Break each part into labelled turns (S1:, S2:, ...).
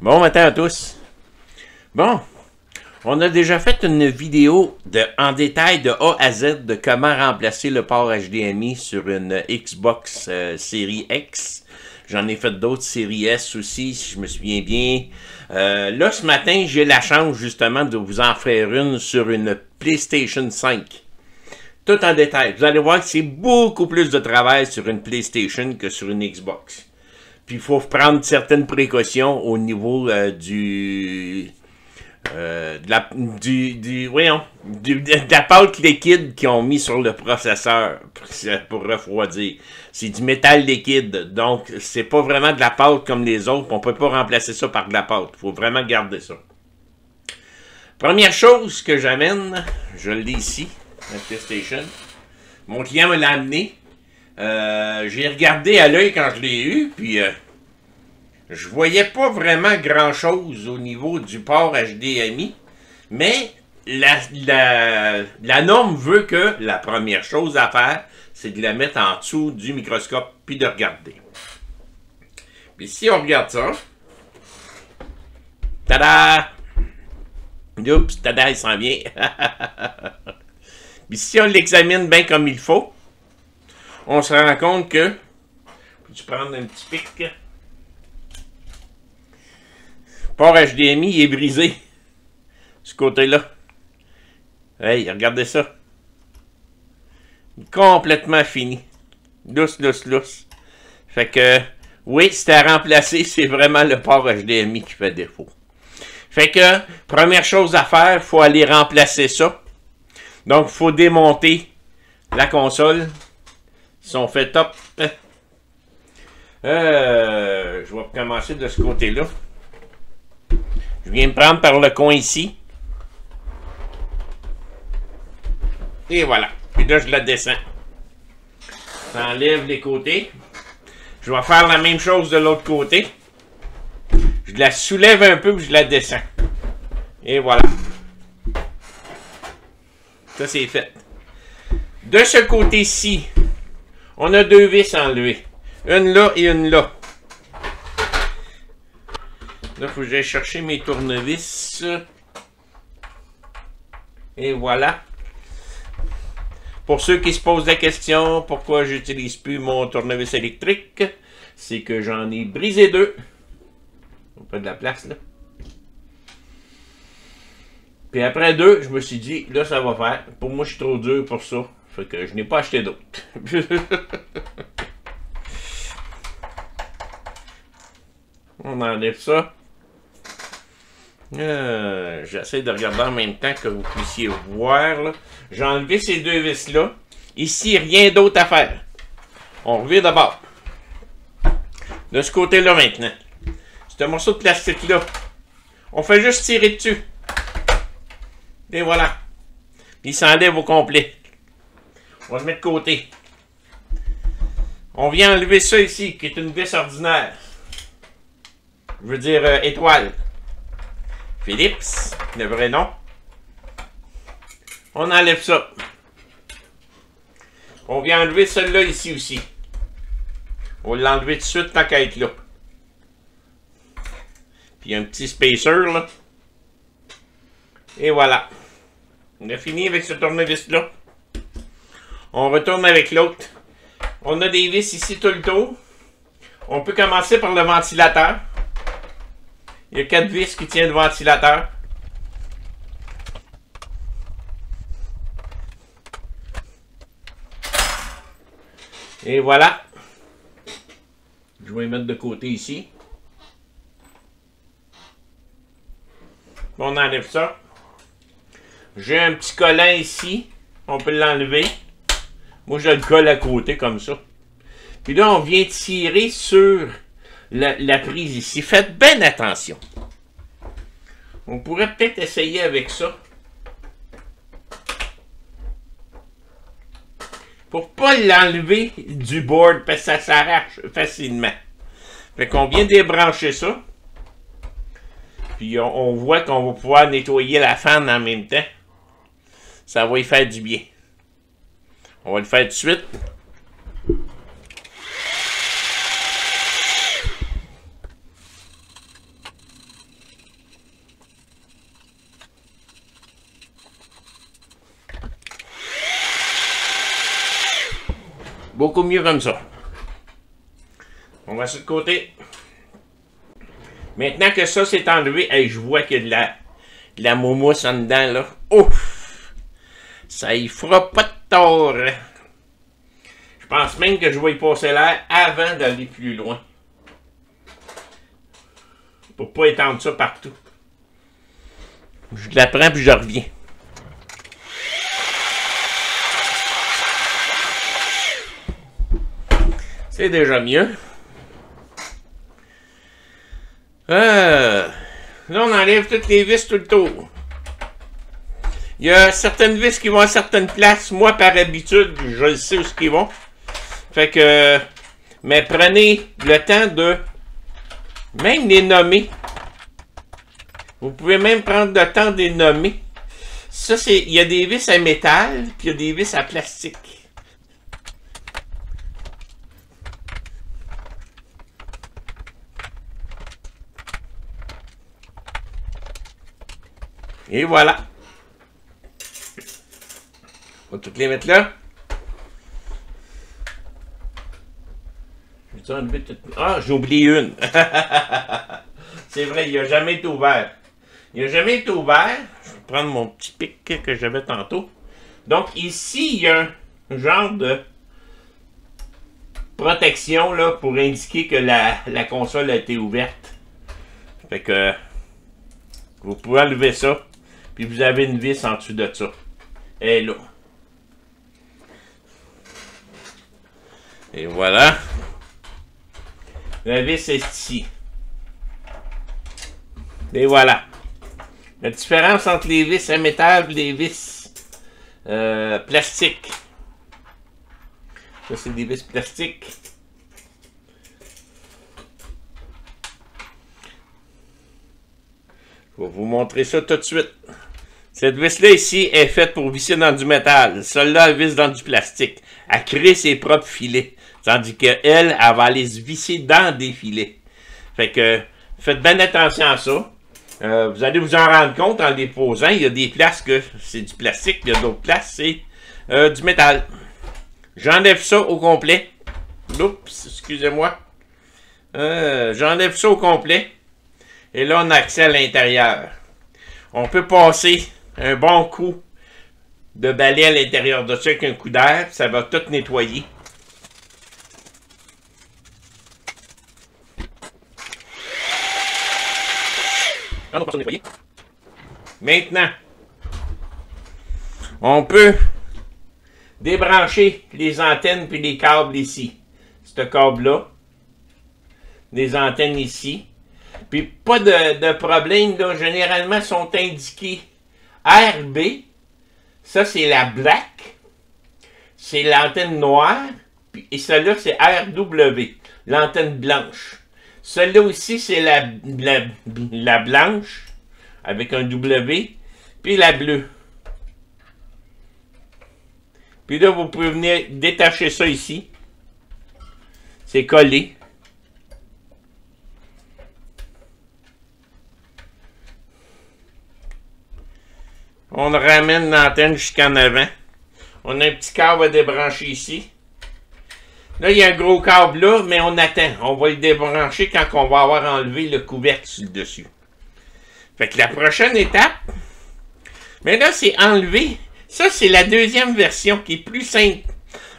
S1: Bon matin à tous. Bon, on a déjà fait une vidéo en détail de A à Z de comment remplacer le port HDMI sur une Xbox série X. J'en ai fait d'autres séries S aussi, si je me souviens bien. Là, ce matin, j'ai la chance justement de vous en faire une sur une PlayStation 5. Tout en détail. Vous allez voir que c'est beaucoup plus de travail sur une PlayStation que sur une Xbox. Puis il faut prendre certaines précautions au niveau de la pâte liquide qu'ils ont mis sur le processeur pour refroidir. C'est du métal liquide, donc c'est pas vraiment de la pâte comme les autres. On peut pas remplacer ça par de la pâte. Il faut vraiment garder ça. Première chose que j'amène, je l'ai ici, la PlayStation. Mon client me l'a amené. J'ai regardé à l'œil quand je l'ai eu, puis je voyais pas vraiment grand-chose au niveau du port HDMI, mais la norme veut que la première chose à faire, c'est de la mettre en dessous du microscope, puis de regarder. Puis si on regarde ça, tada! Oups, tada, il s'en vient. Puis si on l'examine bien comme il faut, on se rend compte que, peux-tu prendre un petit pic? Le port HDMI est brisé. Ce côté-là. Hey, regardez ça. Complètement fini. Lousse, lousse, lousse. Fait que, oui, c'était à remplacer. C'est vraiment le port HDMI qui fait défaut. Fait que, première chose à faire, il faut aller remplacer ça. Donc, il faut démonter la console. Ils sont faits top. Je vais commencer de ce côté-là. Je viens me prendre par le coin ici. Et voilà. Puis là, je la descends. J'enlève les côtés. Je vais faire la même chose de l'autre côté. Je la soulève un peu puis je la descends. Et voilà. Ça, c'est fait. De ce côté-ci, on a deux vis enlevées. Une là et une là. Là, il faut que j'aille chercher mes tournevis. Et voilà. Pour ceux qui se posent la question, pourquoi j'utilise plus mon tournevis électrique, c'est que j'en ai brisé deux. On pas de la place, là. Puis après deux, je me suis dit, là, ça va faire. Pour moi, je suis trop dur pour ça. Fait que je n'ai pas acheté d'autres. On enlève ça. J'essaie de regarder en même temps que vous puissiez voir. J'ai enlevé ces deux vis-là. Ici, rien d'autre à faire. On revient d'abord. De ce côté-là maintenant. C'est un morceau de plastique-là. On fait juste tirer dessus. Et voilà. Il s'enlève au complet. On va le mettre de côté. On vient enlever ça ici, qui est une vis ordinaire. Je veux dire étoile. Philips, le vrai nom. On enlève ça. On vient enlever celle-là ici aussi. On va l'enlever tout de suite tant qu'à être là. Puis il y a un petit spacer là. Et voilà. On a fini avec ce tournevis-là. On retourne avec l'autre. On a des vis ici tout le tour. On peut commencer par le ventilateur. Il y a 4 vis qui tiennent le ventilateur. Et voilà. Je vais les mettre de côté ici. On enlève ça. J'ai un petit collant ici. On peut l'enlever. Moi, je le colle à côté comme ça. Puis là, on vient tirer sur la prise ici. Faites bien attention. On pourrait peut-être essayer avec ça. Pour pas l'enlever du board, parce que ça s'arrache facilement. Fait qu'on vient débrancher ça. Puis on voit qu'on va pouvoir nettoyer la fan en même temps. Ça va y faire du bien. On va le faire tout de suite. Beaucoup mieux comme ça. On va sur le côté. Maintenant que ça c'est enlevé, hey, je vois qu'il y a de la moumousse en dedans, là. Ouf! Ça y fera pas de tort. Je pense même que je vais y passer l'air avant d'aller plus loin. Pour pas étendre ça partout. Je la prends puis je reviens. C'est déjà mieux. Là, on enlève toutes les vis tout le tour. Il y a certaines vis qui vont à certaines places. Moi, par habitude, je sais où ils vont. Fait que... Mais prenez le temps de... Même les nommer. Vous pouvez même prendre le temps de les nommer. Ça, c'est... Il y a des vis à métal, puis il y a des vis à plastique. Et voilà. On va toutes les mettre là. Ah, j'ai oublié une. C'est vrai, il n'a jamais été ouvert. Il n'a jamais été ouvert. Je vais prendre mon petit pic que j'avais tantôt. Donc ici, il y a un genre de protection là, pour indiquer que la console a été ouverte. Fait que vous pouvez enlever ça. Puis vous avez une vis en dessous de ça. Elle est là. Et voilà. La vis est ici. Et voilà. La différence entre les vis à métal et les vis plastiques. Ça, c'est des vis plastiques. Je vais vous montrer ça tout de suite. Cette vis-là ici est faite pour visser dans du métal. Celle-là, elle visse dans du plastique. Elle crée ses propres filets. Tandis qu'elle, elle va aller se visser dans des filets. Fait que, faites bien attention à ça. Vous allez vous en rendre compte en les posant. Il y a des places que c'est du plastique. Il y a d'autres places c'est du métal. J'enlève ça au complet. Oups, excusez-moi. J'enlève ça au complet. Et là, on a accès à l'intérieur. On peut passer un bon coup de balai à l'intérieur de ça avec un coup d'air. Ça va tout nettoyer. Maintenant, on peut débrancher les antennes puis les câbles ici. Ce câble-là. Les antennes ici. Puis pas de problème, là. Généralement, sont indiqués RB. Ça, c'est la black. C'est l'antenne noire. Et celle-là, c'est RW. L'antenne blanche. Celle-là aussi, c'est la blanche. Avec un W. Puis la bleue. Puis là, vous pouvez venir détacher ça ici. C'est collé. On ramène l'antenne jusqu'en avant. On a un petit câble à débrancher ici. Là, il y a un gros câble là, mais on attend. On va le débrancher quand on va avoir enlevé le couvercle sur le dessus. Fait que la prochaine étape, mais là, c'est enlever. Ça, c'est la deuxième version qui est plus simple.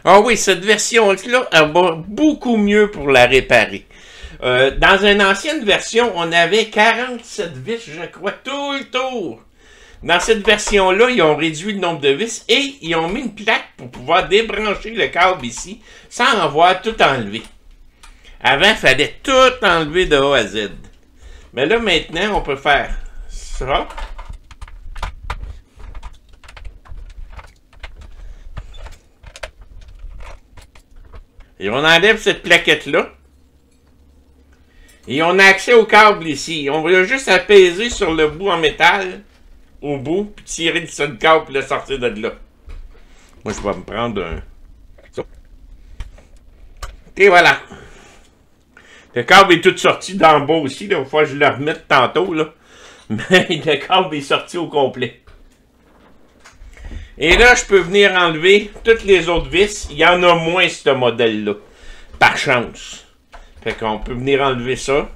S1: Ah oui, cette version-là, elle va beaucoup mieux pour la réparer. Dans une ancienne version, on avait 47 vis, je crois, tout le tour. Dans cette version-là, ils ont réduit le nombre de vis et ils ont mis une plaque pour pouvoir débrancher le câble ici sans avoir tout enlevé. Avant, il fallait tout enlever de A à Z. Mais là, maintenant, on peut faire ça. Et on enlève cette plaquette-là. Et on a accès au câble ici. On va juste apaiser sur le bout en métal. Au bout, puis tirer le seul câble, puis le sortir de là. Moi, je vais me prendre un... Ça. Et voilà. Le câble est tout sorti d'en bas aussi. Là. Il faut que je le remette tantôt. Là. Mais le câble est sorti au complet. Et là, je peux venir enlever toutes les autres vis. Il y en a moins, ce modèle-là. Par chance. Fait qu'on peut venir enlever ça.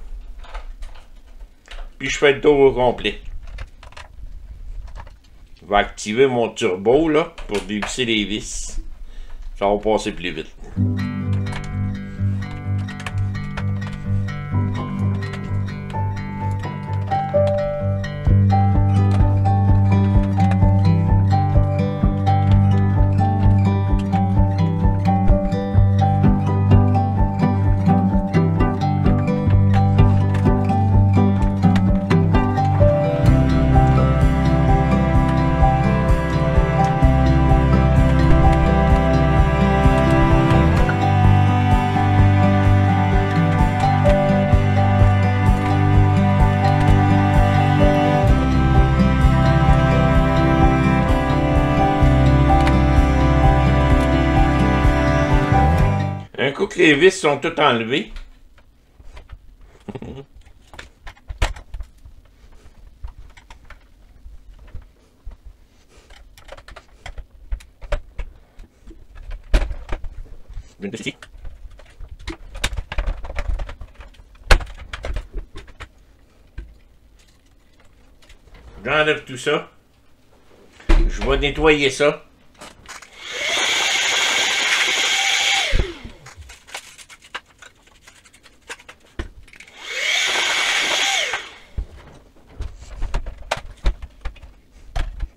S1: Puis je fais le tour au complet. Je vais activer mon turbo, là, pour dévisser les vis. Ça va passer plus vite. Un coup que les vis sont toutes enlevées, j'enlève tout ça. Je vais nettoyer ça.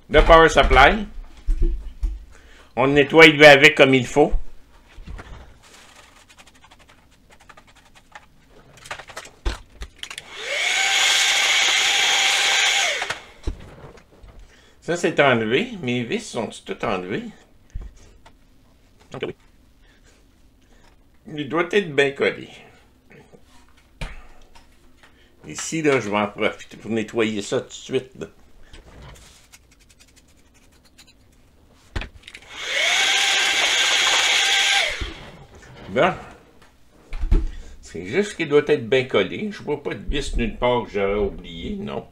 S1: Le power supply. On le nettoie avec comme il faut. Ça, c'est enlevé. Mes vis sont toutes enlevées. Oui. Il doit être bien collé. Ici, là, je vais en profiter pour nettoyer ça tout de suite. Là. Bon. C'est juste qu'il doit être bien collé. Je vois pas de vis nulle part que j'aurais oublié, non.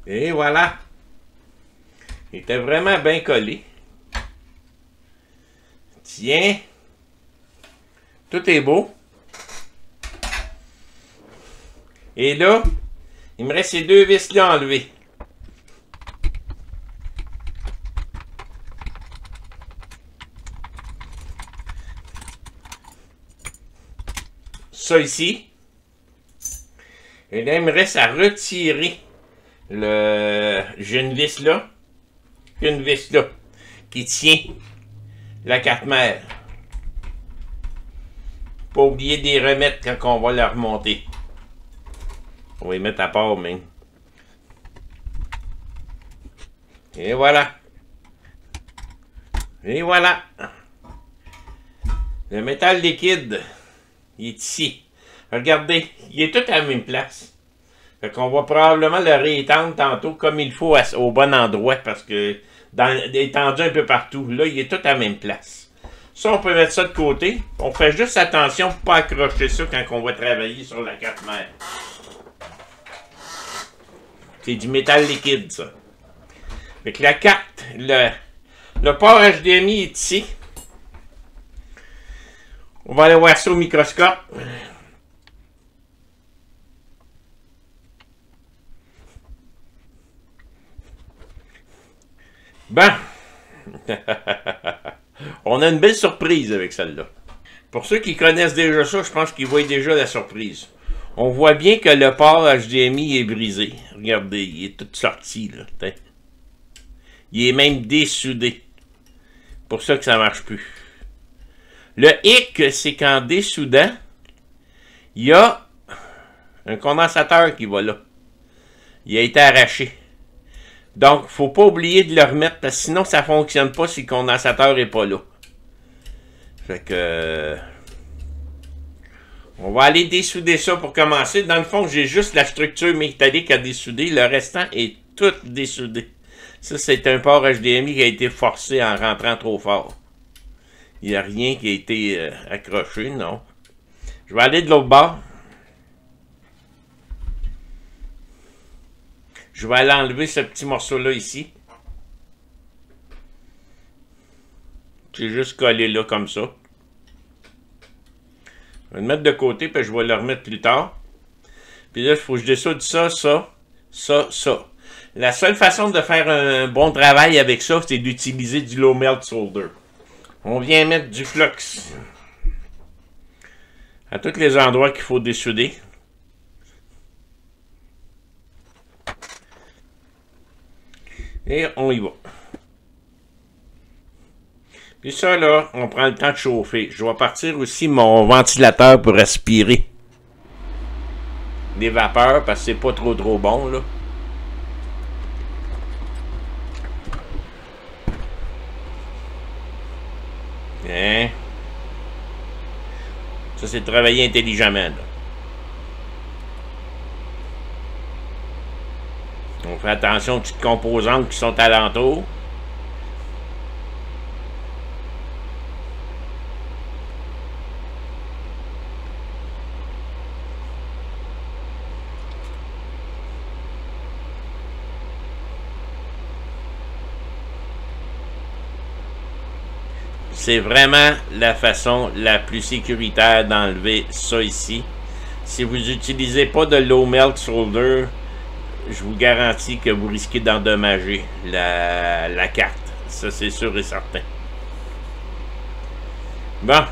S1: Et voilà. Il était vraiment bien collé. Tiens. Tout est beau. Et là, il me reste ces deux vis-là enlevées. Ça ici. Et là, il me reste à retirer j'ai une vis là. Une vis là. Qui tient la carte mère. Pas oublier de les remettre quand on va la remonter. On va les mettre à part même. Et voilà. Et voilà. Le métal liquide, il est ici. Regardez, il est tout à la même place. Fait qu'on va probablement le réétendre tantôt comme il faut au bon endroit parce que étendu un peu partout. Là, il est tout à la même place. Ça, on peut mettre ça de côté. On fait juste attention pour ne pas accrocher ça quand on va travailler sur la carte mère. C'est du métal liquide, ça. Fait que la carte, le port HDMI est ici. On va aller voir ça au microscope. Bon. On a une belle surprise avec celle-là. Pour ceux qui connaissent déjà ça, je pense qu'ils voient déjà la surprise. On voit bien que le port HDMI est brisé. Regardez, il est tout sorti, là. Il est même dessoudé. Pour ça que ça ne marche plus. Le hic, c'est qu'en dessoudant, il y a un condensateur qui va là. Il a été arraché. Donc, il ne faut pas oublier de le remettre, parce que sinon, ça ne fonctionne pas si le condensateur n'est pas là. Fait que... on va aller dessouder ça pour commencer. Dans le fond, j'ai juste la structure métallique à dessouder. Le restant est tout dessoudé. Ça, c'est un port HDMI qui a été forcé en rentrant trop fort. Il n'y a rien qui a été accroché, non. Je vais aller de l'autre bord. Je vais aller enlever ce petit morceau-là ici. J'ai juste collé là comme ça. Je vais le mettre de côté, puis je vais le remettre plus tard. Puis là, il faut que je dessoude ça, ça, ça, ça. La seule façon de faire un bon travail avec ça, c'est d'utiliser du low melt solder. On vient mettre du flux à tous les endroits qu'il faut dessouder. Et on y va. Puis ça, là, on prend le temps de chauffer. Je vais partir aussi mon ventilateur pour aspirer les vapeurs, parce que c'est pas trop bon, là. Hein? Ça, c'est de travailler intelligemment, là. On fait attention aux petites composantes qui sont alentour. C'est vraiment la façon la plus sécuritaire d'enlever ça ici. Si vous n'utilisez pas de low melt solder, je vous garantis que vous risquez d'endommager la carte. Ça, c'est sûr et certain. Bon.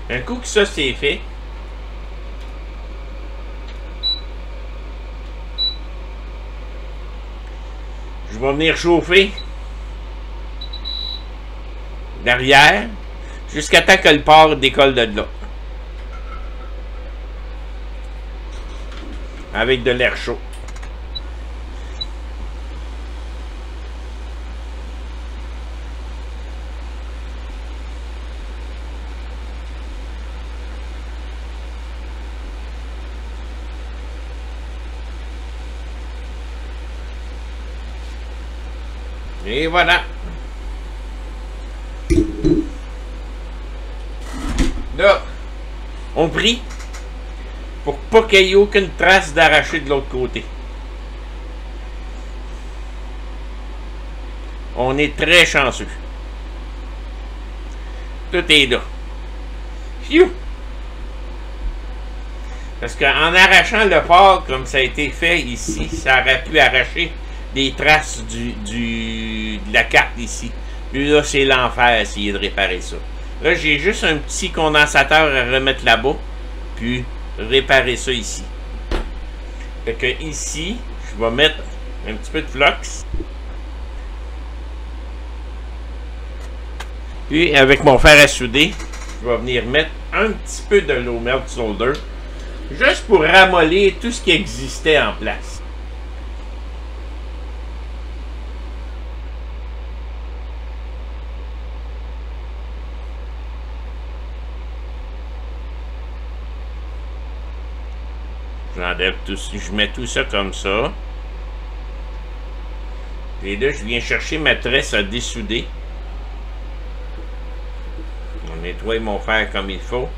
S1: Un coup que ça, c'est fait. Je vais venir chauffer l'arrière jusqu'à temps que le port décolle de là. Avec de l'air chaud. Et voilà. Là, on prie pour pas qu'il y ait aucune trace d'arraché de l'autre côté. On est très chanceux. Tout est là. Phew! Parce qu'en arrachant le port, comme ça a été fait ici, ça aurait pu arracher des traces de la carte ici. Puis là, c'est l'enfer essayer de réparer ça. Là, j'ai juste un petit condensateur à remettre là-bas, puis réparer ça ici. Fait que ici, je vais mettre un petit peu de flux. Puis avec mon fer à souder, je vais venir mettre un petit peu de low melt solder, juste pour ramollir tout ce qui existait en place. J'enlève tout, je mets tout ça comme ça. Et là, je viens chercher ma tresse à dessouder. On nettoie mon fer comme il faut.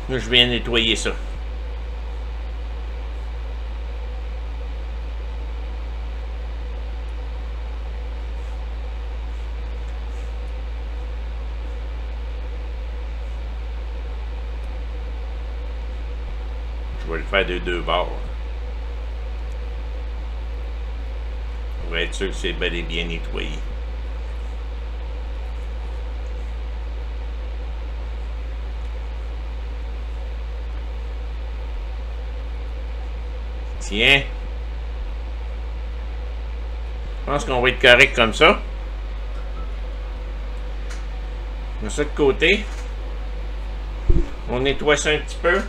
S1: Là, je viens nettoyer ça. Je vais le faire de deux bords. On va être sûr que c'est bel et bien nettoyé. Tiens. Je pense qu'on va être correct comme ça. On met ça de côté. On nettoie ça un petit peu.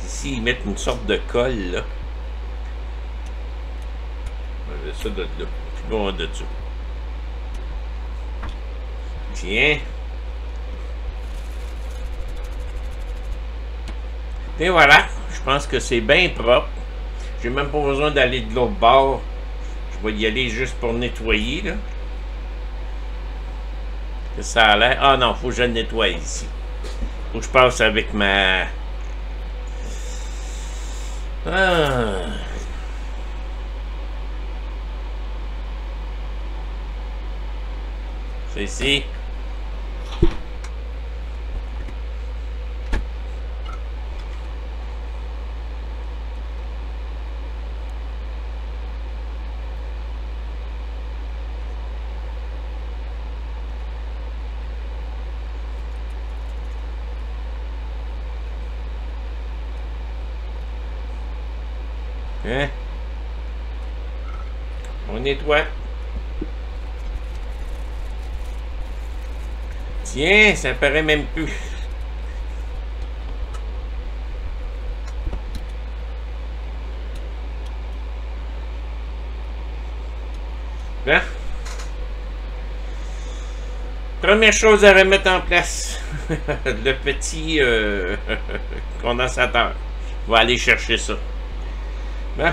S1: Ici, ils mettent une sorte de colle, là. On va ça de là. Puis bon, de dessus. Tiens. Et voilà. Je pense que c'est bien propre. J'ai même pas besoin d'aller de l'autre bord. Je Je vais y aller juste pour nettoyer, là. Que ça a l'air. Ah non, faut que je le nettoie ici. Faut que je passe avec ma... Ah. C'est ici. Hein? On nettoie. Tiens, ça paraît même plus. Hein? Première chose à remettre en place, le petit condensateur. On va aller chercher ça. Bon.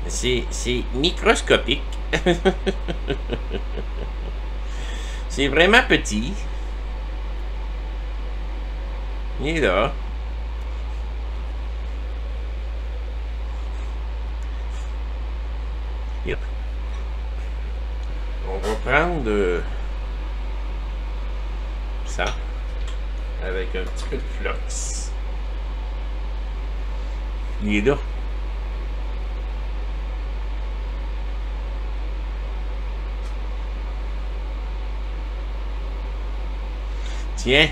S1: C'est microscopique. C'est vraiment petit. Il est là. On va prendre ça avec un petit peu de flux. Il est là. Tiens.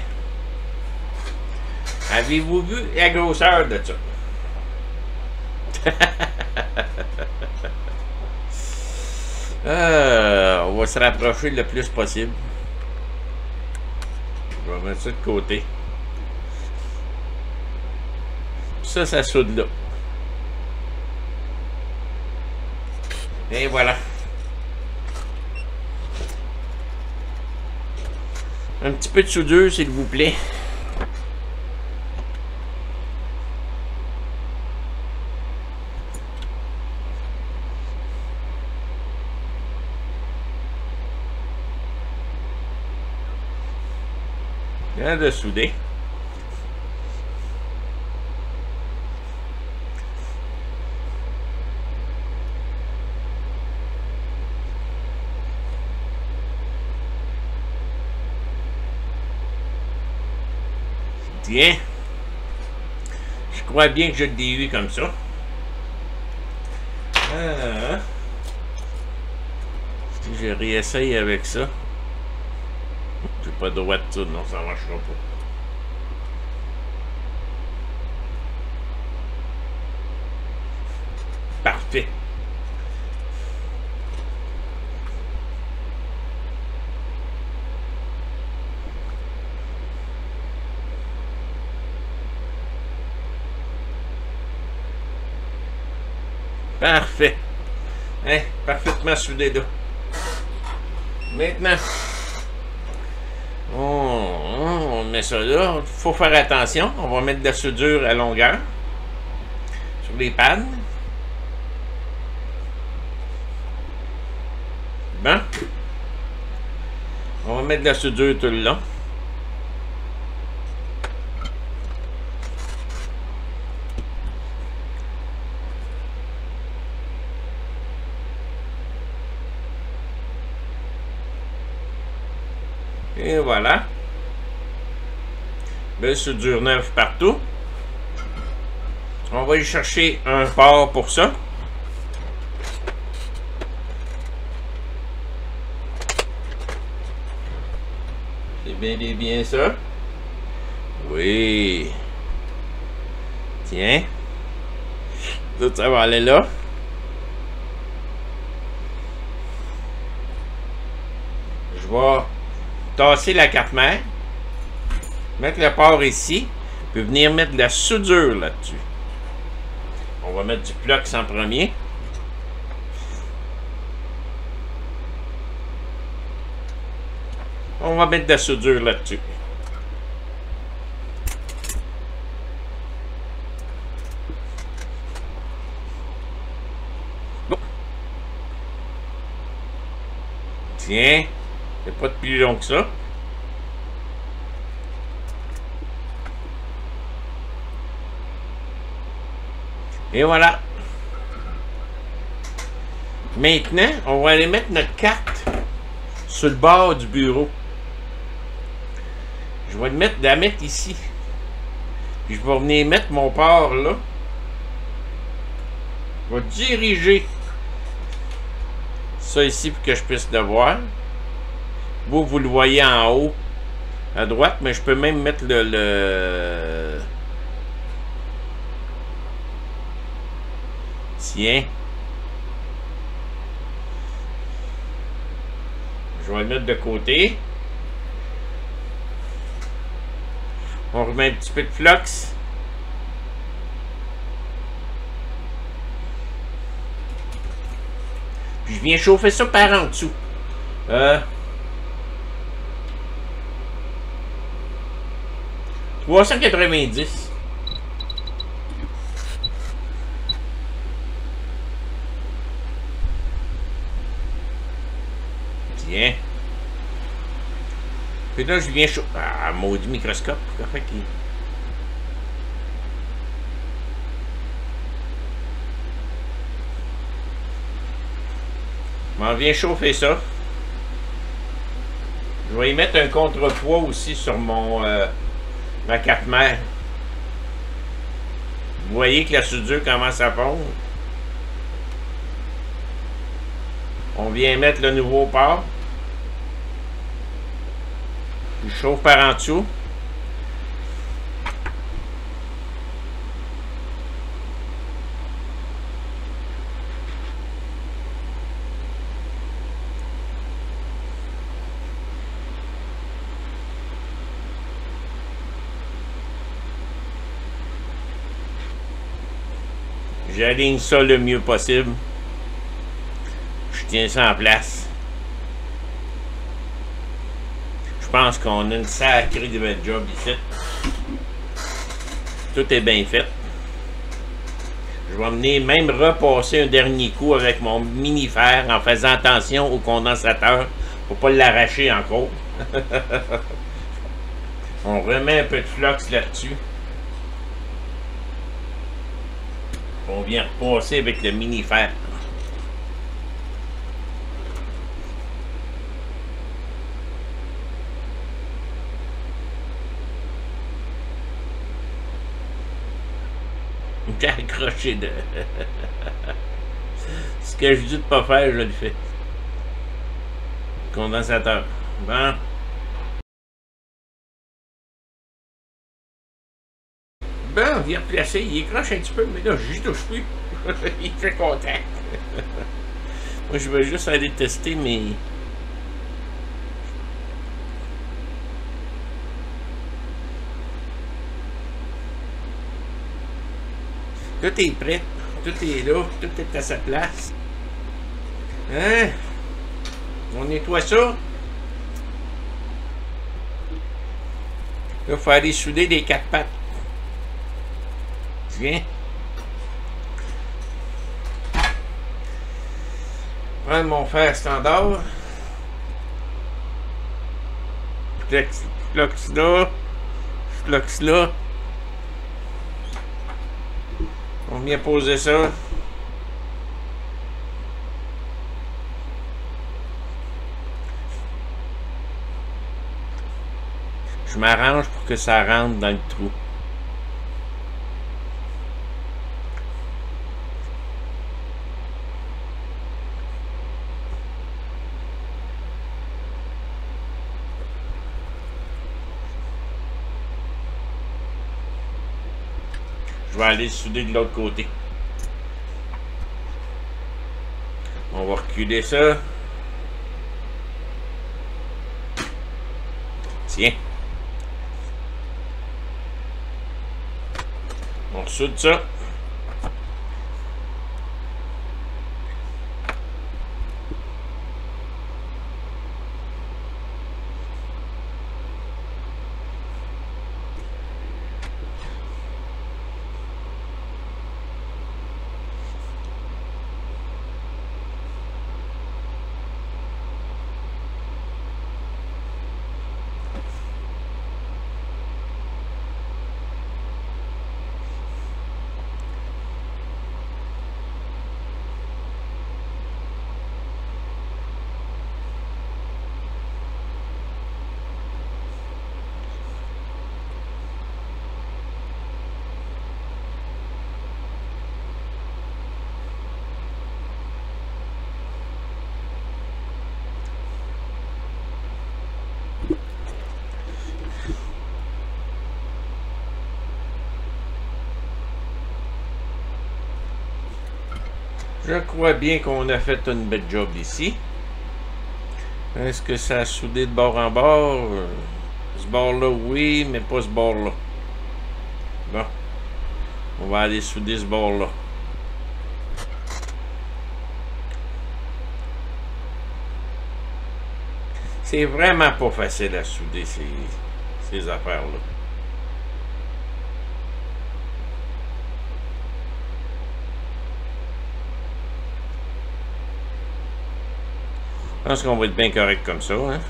S1: Avez-vous vu la grosseur de ça? On va se rapprocher le plus possible. Je vais mettre ça de côté. Ça soude là. Et voilà. Un petit peu de soudure, s'il vous plaît. Bien de souder. Tiens. Je crois bien que je l'ai eu comme ça. Je réessaye avec ça. J'ai pas de droit de tout, non, ça marchera pas. Parfait. Parfait. Hein, parfaitement soudé là. Maintenant, on met ça là. Il faut faire attention. On va mettre de la soudure à longueur sur les pads. Bon. On va mettre de la soudure tout le long. Et voilà. Belle soudure neuve partout. On va aller chercher un port pour ça. C'est bien ça. Oui. Tiens. Tout ça va aller là. Je vais tasser la carte mère, mettre le port ici, puis venir mettre de la soudure là-dessus. On va mettre du flux en premier. On va mettre de la soudure là-dessus. Bon. Tiens, c'est pas de plus long que ça. Et voilà. Maintenant, on va aller mettre notre carte sur le bord du bureau. Je vais la mettre ici. Puis je vais venir mettre mon port là. Je vais diriger ça ici pour que je puisse le voir. Vous le voyez en haut à droite, mais je peux même mettre le... Tiens. Je vais le mettre de côté. On remet un petit peu de flux. Puis je viens chauffer ça par en dessous. 390. Tiens. Puis là, je viens chauffer. Ah, maudit microscope. Fait qu'il... Je m'en viens chauffer ça. Je vais y mettre un contrepoids aussi sur mon ma carte mère. Vous voyez que la soudure commence à fondre. On vient mettre le nouveau port. Je chauffe par en dessous. J'aligne ça le mieux possible. Je tiens ça en place. Je pense qu'on a une sacrée de belle job ici. Tout est bien fait. Je vais venir même repasser un dernier coup avec mon mini-fer en faisant attention au condensateur pour pas l'arracher encore. On remet un peu de flux là-dessus. On vient repasser avec le mini-fer. J'ai accroché de... Ce que je dis de pas faire, je le fais. Condensateur. Bon. Bon, on vient replacer. Il écroche un petit peu, mais là, j'y touche plus. Il fait contact. Moi, je vais juste aller tester mes... Tout est prêt. Tout est là. Tout est à sa place. Hein? On nettoie ça. Là, il faut aller souder les quatre pattes. Tiens. Prendre mon fer standard. Flux là. Flux là. On vient poser ça. Je m'arrange pour que ça rentre dans le trou. Je vais aller souder de l'autre côté. On va reculer ça. Tiens. On soude ça. Je crois bien qu'on a fait une belle job ici. Est-ce que ça a soudé de bord en bord? Ce bord-là, oui, mais pas ce bord-là. Bon. On va aller souder ce bord-là. C'est vraiment pas facile à souder ces affaires-là. Je pense qu'on va être bien correct comme ça, hein?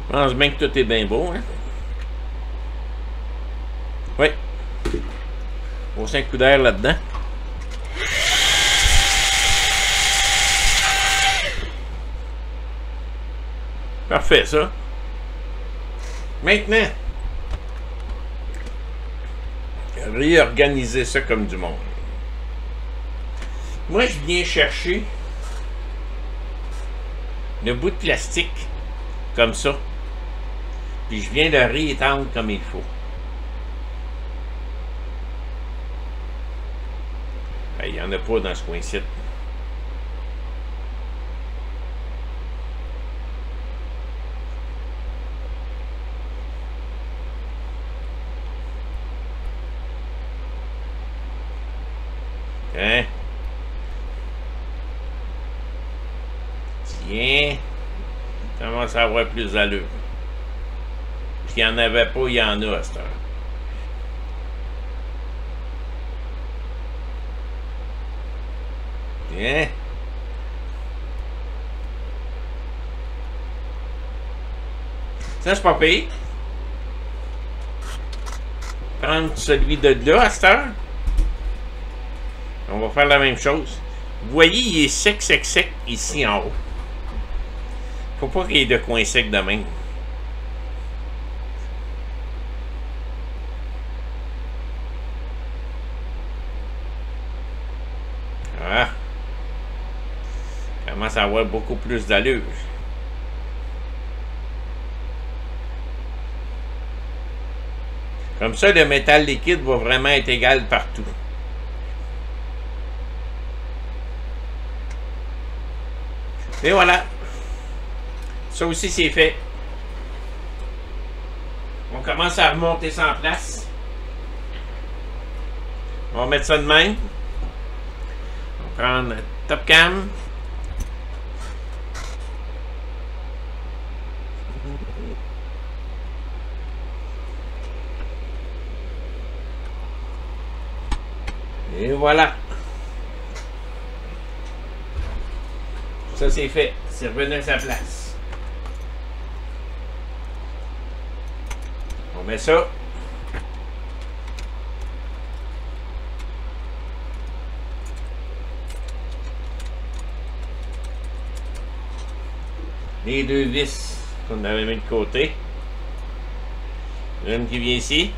S1: Je pense bien que tout est bien beau, hein? Oui. On sent un coup d'air là-dedans. Parfait, ça. Maintenant, réorganiser ça comme du monde. Moi, je viens chercher le bout de plastique, comme ça. Puis je viens le réétendre comme il faut. Il n'y en a pas dans ce coin-ci. Hein? Tiens. Ça commence à avoir plus d'allure. Puis il n'y en avait pas, il y en a à cette heure. Tiens. Ça, c'est pas pire. Prendre celui de là à cette heure. On va faire la même chose. Vous voyez, il est sec, sec, sec ici en haut. Faut pas qu'il y ait de coins secs de même. Ah. Commence à avoir beaucoup plus d'allure. Comme ça, le métal liquide va vraiment être égal partout. Et voilà. Ça aussi, c'est fait. On commence à remonter ça en place. On va mettre ça de même. On va prendre top cam. Et voilà. Ça, c'est fait. C'est revenu à sa place. On met ça. Les deux vis qu'on avait mis de côté. Une qui vient ici.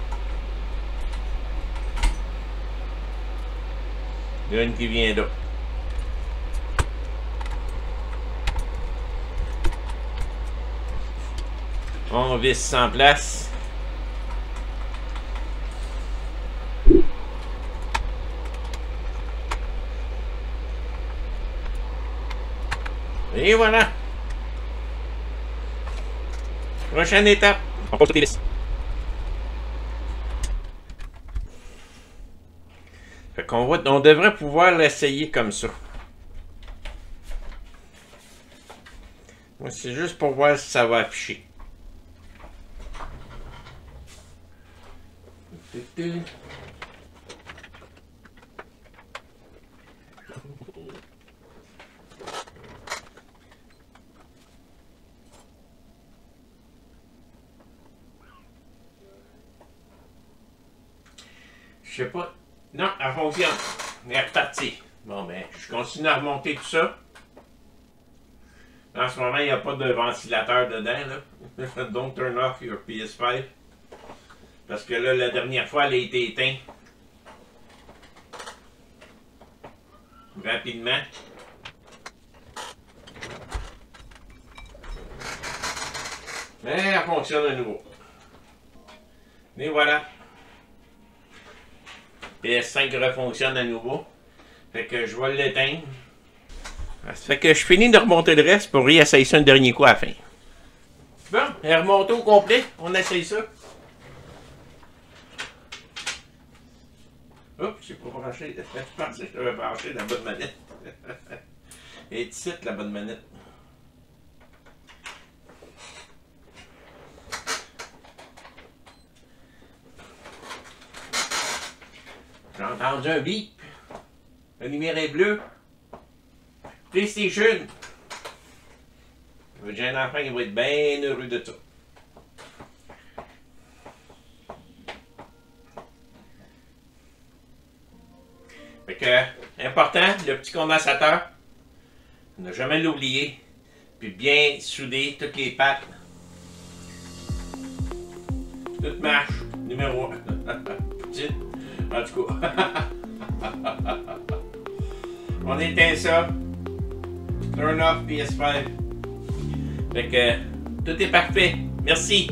S1: Une qui vient là. On visse en place. Et voilà. Prochaine étape. On pose toutes les vis. Fait qu'on va, on devrait pouvoir l'essayer comme ça. Moi, c'est juste pour voir si ça va afficher. Je sais pas. Non, elle fonctionne. Elle est repartie. Bon, ben, je continue à remonter tout ça. En ce moment, il n'y a pas de ventilateur dedans, là. Don't turn off your PS5. Parce que là, la dernière fois, elle a été éteinte. Rapidement. Mais elle fonctionne à nouveau. Et voilà. PS5 refonctionne à nouveau. Fait que je vais l'éteindre. Ça fait que je finis de remonter le reste pour réessayer ça un dernier coup à la fin. Bon, elle est remontée au complet. On essaye ça. Oups, j'ai pas branché. Je pensais que j'avais branché la bonne manette. Et ici, la bonne manette. J'ai entendu un bip. La lumière est bleue. PlayStation. J'ai un enfant qui va être bien heureux de ça. Fait que, important, le petit condensateur. Ne jamais l'oublier. Puis bien souder toutes les pattes. Tout marche. Numéro 1. Petite. En tout cas. On éteint ça. Turn off PS5. Fait que tout est parfait. Merci.